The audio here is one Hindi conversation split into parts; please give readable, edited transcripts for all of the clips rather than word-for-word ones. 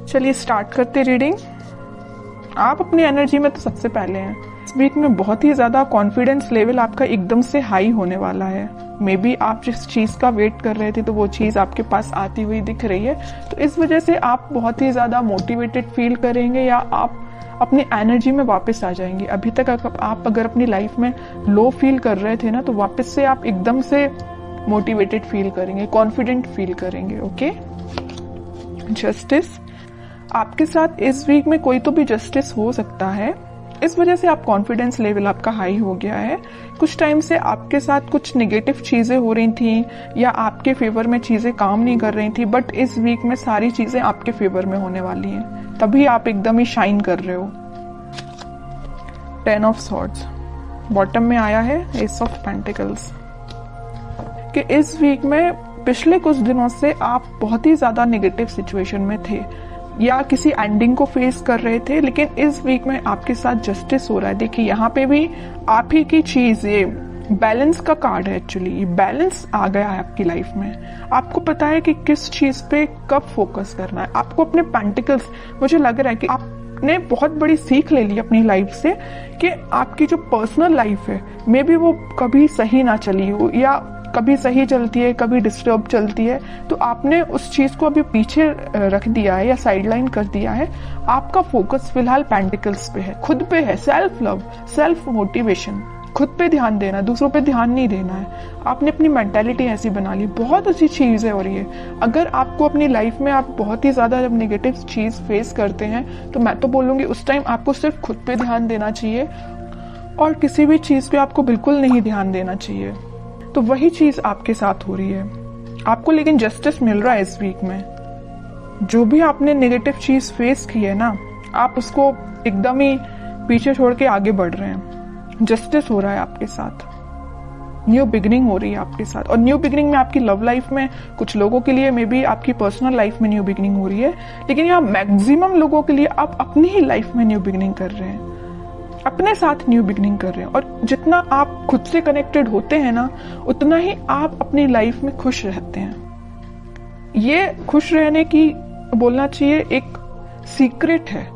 चलिए स्टार्ट करते रीडिंग। आप अपनी एनर्जी में तो सबसे पहले हैं। इस वीक में बहुत ही ज्यादा कॉन्फिडेंस लेवल आपका एकदम से हाई होने वाला है। मे बी आप जिस चीज का वेट कर रहे थे तो वो चीज आपके पास आती हुई दिख रही है, तो इस वजह से आप बहुत ही ज्यादा मोटिवेटेड फील करेंगे या आप अपनी एनर्जी में वापस आ जाएंगे। अभी तक आप अगर अपनी लाइफ में लो फील कर रहे थे ना, तो वापस से आप एकदम से मोटिवेटेड फील करेंगे, कॉन्फिडेंट फील करेंगे। ओके। जस्टिस, आपके साथ इस वीक में कोई तो भी जस्टिस हो सकता है, इस वजह से आप कॉन्फिडेंस लेवल आपका हाई हो गया है। कुछ टाइम से आपके साथ कुछ नेगेटिव चीजें हो रही थी या आपके फेवर में चीजें काम नहीं कर रही थी, बट इस वीक में सारी चीजें आपके फेवर में होने वाली हैं, तभी आप एकदम ही शाइन कर रहे हो। 10 ऑफ सॉर्ड्स बॉटम में आया है, एस ऑफ पेंटिकल्स। कि इस वीक में पिछले कुछ दिनों से आप बहुत ही ज्यादा नेगेटिव सिचुएशन में थे या किसी एंडिंग को फेस कर रहे थे, लेकिन इस वीक में आपके साथ जस्टिस हो रहा है। देखिए यहाँ पे भी आप ही की चीज, ये बैलेंस का कार्ड है। एक्चुअली बैलेंस आ गया है आपकी लाइफ में। आपको पता है कि किस चीज पे कब फोकस करना है। आपको अपने पेंटिकल्स, मुझे लग रहा है कि आपने बहुत बड़ी सीख ले ली अपनी लाइफ से कि आपकी जो पर्सनल लाइफ है मे बी वो कभी सही ना चली हो या कभी सही चलती है, कभी डिस्टर्ब चलती है, तो आपने उस चीज को अभी पीछे रख दिया है या साइडलाइन कर दिया है। आपका फोकस फिलहाल पेंटिकल्स पे है, खुद पे है, सेल्फ लव, सेल्फ मोटिवेशन, खुद पे ध्यान देना, दूसरों पे ध्यान नहीं देना है। आपने अपनी मेंटालिटी ऐसी बना ली, बहुत अच्छी चीज है। और ये अगर आपको अपनी लाइफ में आप बहुत ही ज्यादा जब नेगेटिव चीज फेस करते हैं, तो मैं तो बोलूंगी उस टाइम आपको सिर्फ खुद पे ध्यान देना चाहिए और किसी भी चीज पे आपको बिल्कुल नहीं ध्यान देना चाहिए। तो वही चीज आपके साथ हो रही है आपको, लेकिन जस्टिस मिल रहा है इस वीक में। जो भी आपने नेगेटिव चीज फेस की है ना, आप उसको एकदम ही पीछे छोड़ के आगे बढ़ रहे हैं। जस्टिस हो रहा है आपके साथ, न्यू बिगिनिंग हो रही है आपके साथ। और न्यू बिगिनिंग में आपकी लव लाइफ में कुछ लोगों के लिए मे बी आपकी पर्सनल लाइफ में न्यू बिगिनिंग हो रही है, लेकिन यहाँ मैक्सिमम लोगों के लिए आप अपनी ही लाइफ में न्यू बिगिनिंग कर रहे हैं, अपने साथ न्यू बिगिनिंग कर रहे हैं। और जितना आप खुद से कनेक्टेड होते हैं ना, उतना ही आप अपनी लाइफ में खुश रहते हैं। ये खुश रहने की बोलना चाहिए एक सीक्रेट है।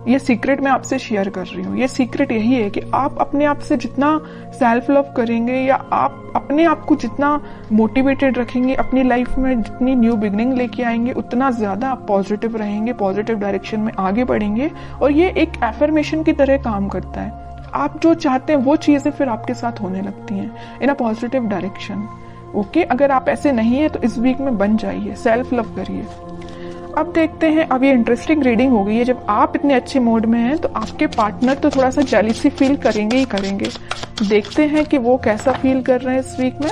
ये सीक्रेट मैं आपसे शेयर कर रही हूँ। ये सीक्रेट यही है कि आप अपने आप से जितना सेल्फ लव करेंगे या आप अपने आप को जितना मोटिवेटेड रखेंगे, अपनी लाइफ में जितनी न्यू बिगिनिंग लेके आएंगे, उतना ज्यादा आप पॉजिटिव रहेंगे, पॉजिटिव डायरेक्शन में आगे बढ़ेंगे। और ये एक एफर्मेशन की तरह काम करता है। आप जो चाहते हैं वो चीजें फिर आपके साथ होने लगती हैं इन अ पॉजिटिव डायरेक्शन। ओके, अगर आप ऐसे नहीं है तो इस वीक में बन जाइए, सेल्फ लव करिए। अब देखते हैं, अब ये इंटरेस्टिंग रीडिंग हो गई है। जब आप इतने अच्छे मूड में हैं तो आपके पार्टनर तो थोड़ा सा जेलसी फील करेंगे ही करेंगे। देखते हैं कि वो कैसा फील कर रहे हैं इस वीक में,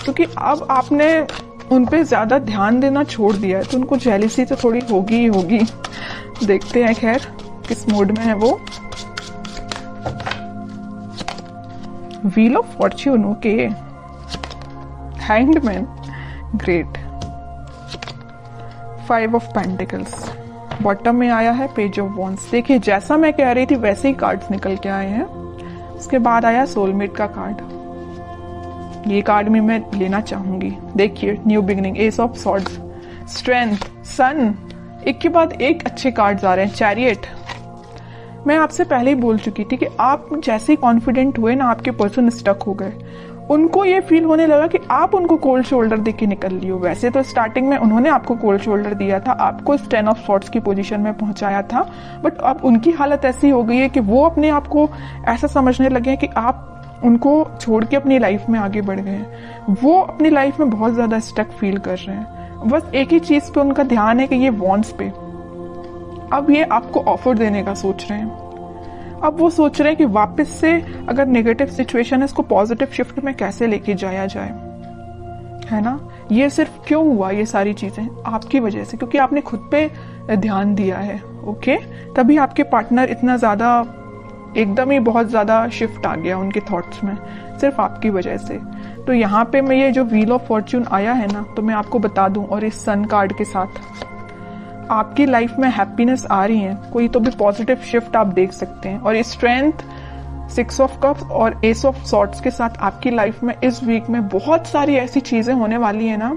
क्योंकि अब आपने उन पे ज्यादा ध्यान देना छोड़ दिया है, तो उनको जेलसी तो थोड़ी होगी ही होगी। देखते हैं खैर किस मूड में है वो। Wheel of Fortune, okay. Hanged man, great. 5 of pentacles bottom में आया है, पेज ऑफ वॉन्ड्स। देखिए जैसा मैं कह रही थी वैसे ही कार्ड्स निकल के आए हैं। उसके बाद आया सोलमेट का कार्ड। ये कार्ड भी मैं लेना चाहूंगी। देखिए new beginning, ace of swords, strength, sun, एक के बाद एक अच्छे कार्ड्स आ रहे हैं। चैरियट, मैं आपसे पहले ही बोल चुकी थी कि आप जैसे ही कॉन्फिडेंट हुए ना, आपके पर्सन स्टक हो गए। उनको ये फील होने लगा कि आप उनको कोल्ड शोल्डर देके निकल लियो। वैसे तो स्टार्टिंग में उन्होंने आपको कोल्ड शोल्डर दिया था, आपको 10 ऑफ सॉर्ड्स की पोजीशन में पहुंचाया था, बट अब उनकी हालत ऐसी हो गई है कि वो अपने आप को ऐसा समझने लगे हैं कि आप उनको छोड़ के अपनी लाइफ में आगे बढ़ गए हैं। वो अपनी लाइफ में बहुत ज्यादा स्टक फील कर रहे हैं। बस एक ही चीज पे उनका ध्यान है कि ये वॉन्ट्स पे। अब ये आपको ऑफर देने का सोच रहे हैं। अब वो सोच रहे हैं कि वापस से अगर नेगेटिव सिचुएशन है, इसको पॉजिटिव शिफ्ट में कैसे लेके जाया जाए, है ना। ये सिर्फ क्यों हुआ, ये सारी चीजें आपकी वजह से, क्योंकि आपने खुद पे ध्यान दिया है। ओके, तभी आपके पार्टनर इतना ज्यादा एकदम ही बहुत ज्यादा शिफ्ट आ गया उनके थॉट्स में, सिर्फ आपकी वजह से। तो यहाँ पे मैं ये जो व्हील ऑफ फॉर्च्यून आया है ना, तो मैं आपको बता दूं, और इस सन कार्ड के साथ आपकी लाइफ में हैप्पीनेस आ रही है, कोई तो भी पॉजिटिव शिफ्ट आप देख सकते हैं। और स्ट्रेंथ, 6 ऑफ कप्स और एस ऑफ सॉर्ड्स के साथ आपकी लाइफ में इस वीक में बहुत सारी ऐसी चीजें होने वाली है ना,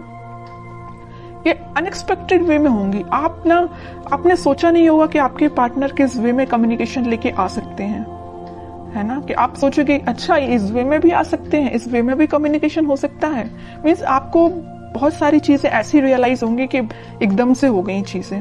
ये अनएक्सपेक्टेड वे में होंगी। आपने सोचा नहीं होगा कि आपके पार्टनर किस वे में कम्युनिकेशन लेके आ सकते हैं, है ना, कि आप सोचोगे अच्छा इस वे में भी आ सकते हैं, इस वे में भी कम्युनिकेशन हो सकता है। मीन्स आपको बहुत सारी चीजें ऐसी रियलाइज होंगी कि एकदम से हो गई चीजें।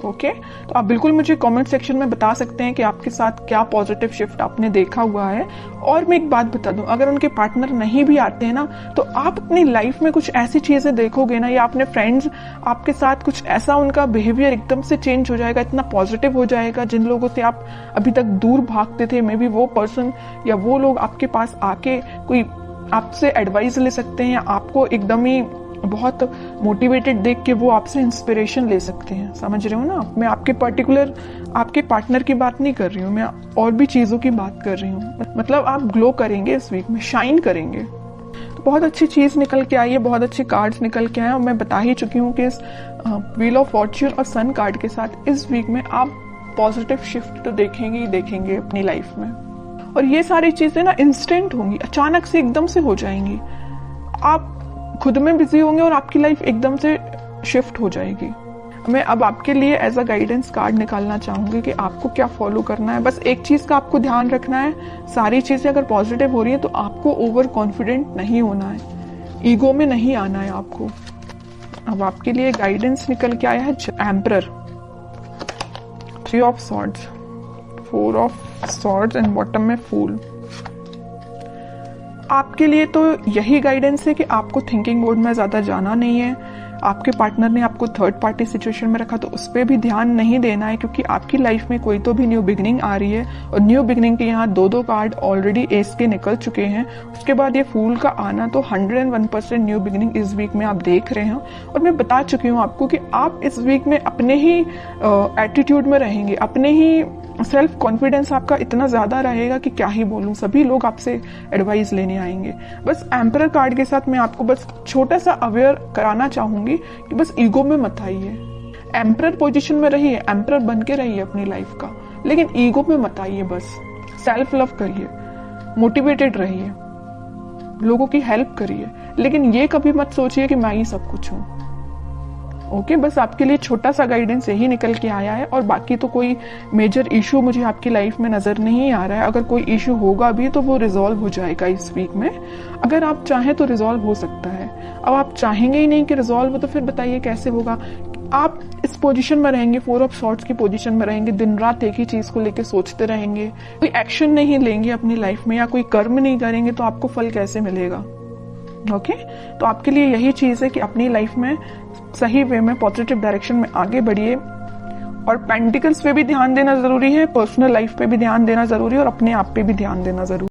ओके, तो आप बिल्कुल मुझे कमेंट सेक्शन में बता सकते हैं कि आपके साथ क्या पॉजिटिव शिफ्ट आपने देखा हुआ है। और मैं एक बात बता दूं, अगर उनके पार्टनर नहीं भी आते हैं ना, तो आप अपनी लाइफ में कुछ ऐसी चीजें देखोगे ना, या अपने फ्रेंड्स आपके साथ कुछ ऐसा, उनका बिहेवियर एकदम से चेंज हो जाएगा, इतना पॉजिटिव हो जाएगा। जिन लोगों से आप अभी तक दूर भागते थे, मे बी वो पर्सन या वो लोग आपके पास आके कोई आपसे एडवाइस ले सकते हैं, या आपको एकदम ही बहुत मोटिवेटेड देख के वो आपसे इंस्पिरेशन ले सकते हैं। समझ रहे हो ना? मैं आपके पर्टिकुलर आपके पार्टनर की बात नहीं कर रही हूँ, मैं और भी चीजों की बात कर रही हूँ। मतलब आप ग्लो करेंगे इस वीक में, शाइन करेंगे। तो बहुत अच्छी चीज निकल के आई है, बहुत अच्छे कार्ड्स निकल के आए, और मैं बता ही चुकी हूँ कि इस व्हील ऑफ फॉर्च्यून और सन कार्ड के साथ इस वीक में आप पॉजिटिव शिफ्ट तो देखेंगे ही देखेंगे अपनी लाइफ में। और ये सारी चीजें ना इंस्टेंट होंगी, अचानक से एकदम से हो जाएंगी। आप खुद में बिजी होंगे और आपकी लाइफ एकदम से शिफ्ट हो जाएगी। मैं अब आपके लिए एज अ गाइडेंस कार्ड निकालना चाहूंगी कि आपको क्या फॉलो करना है। बस एक चीज का आपको ध्यान रखना है, सारी चीजें अगर पॉजिटिव हो रही है तो आपको ओवर कॉन्फिडेंट नहीं होना है, ईगो में नहीं आना है आपको। अब आपके लिए गाइडेंस निकल के आया है emperor, 3 of swords, 4 of swords and bottom में फूल। आपके लिए तो यही गाइडेंस है कि आपको थिंकिंग मोड में ज्यादा जाना नहीं है। आपके पार्टनर ने आपको थर्ड पार्टी सिचुएशन में रखा तो उस पर भी ध्यान नहीं देना है, क्योंकि आपकी लाइफ में कोई तो भी न्यू बिगनिंग आ रही है। और न्यू बिगनिंग के यहाँ 2 कार्ड ऑलरेडी एस के निकल चुके हैं। उसके बाद ये फूल का आना, तो 101% न्यू बिगनिंग इस वीक में आप देख रहे हैं। और मैं बता चुकी हूँ आपको कि आप इस वीक में अपने ही एटीट्यूड में रहेंगे, अपने ही सेल्फ कॉन्फिडेंस आपका इतना ज्यादा रहेगा कि क्या ही बोलूं, सभी लोग आपसे एडवाइस लेने आएंगे। बस एम्परर कार्ड के साथ मैं आपको बस छोटा सा अवेयर कराना चाहूंगी कि बस ईगो में मत आइए। एम्परर पोजीशन में रहिए, एम्परर बन के रहिए अपनी लाइफ का, लेकिन ईगो में मत आइए। बस सेल्फ लव करिए, मोटिवेटेड रहिए, लोगों की हेल्प करिए, लेकिन ये कभी मत सोचिए कि मैं ही सब कुछ हूं। ओके, बस आपके लिए छोटा सा गाइडेंस यही निकल के आया है। और बाकी तो कोई मेजर इशू मुझे आपकी लाइफ में नजर नहीं आ रहा है। अगर कोई इशू होगा भी तो वो रिजॉल्व हो जाएगा इस वीक में। अगर आप चाहें तो रिजॉल्व हो सकता है। अब आप चाहेंगे ही नहीं कि रिजॉल्व हो, तो फिर बताइए कैसे होगा। आप इस पोजीशन में रहेंगे, 4 ऑफ सॉर्ड्स की पोजीशन में रहेंगे, दिन रात एक ही चीज को लेकर सोचते रहेंगे, कोई एक्शन नहीं लेंगे अपनी लाइफ में या कोई कर्म नहीं करेंगे, तो आपको फल कैसे मिलेगा? ओके, तो आपके लिए यही चीज है कि अपनी लाइफ में सही वे में पॉजिटिव डायरेक्शन में आगे बढ़िए। और पेंटिकल्स पे भी ध्यान देना जरूरी है, पर्सनल लाइफ पे भी ध्यान देना जरूरी है, और अपने आप पे भी ध्यान देना जरूरी है।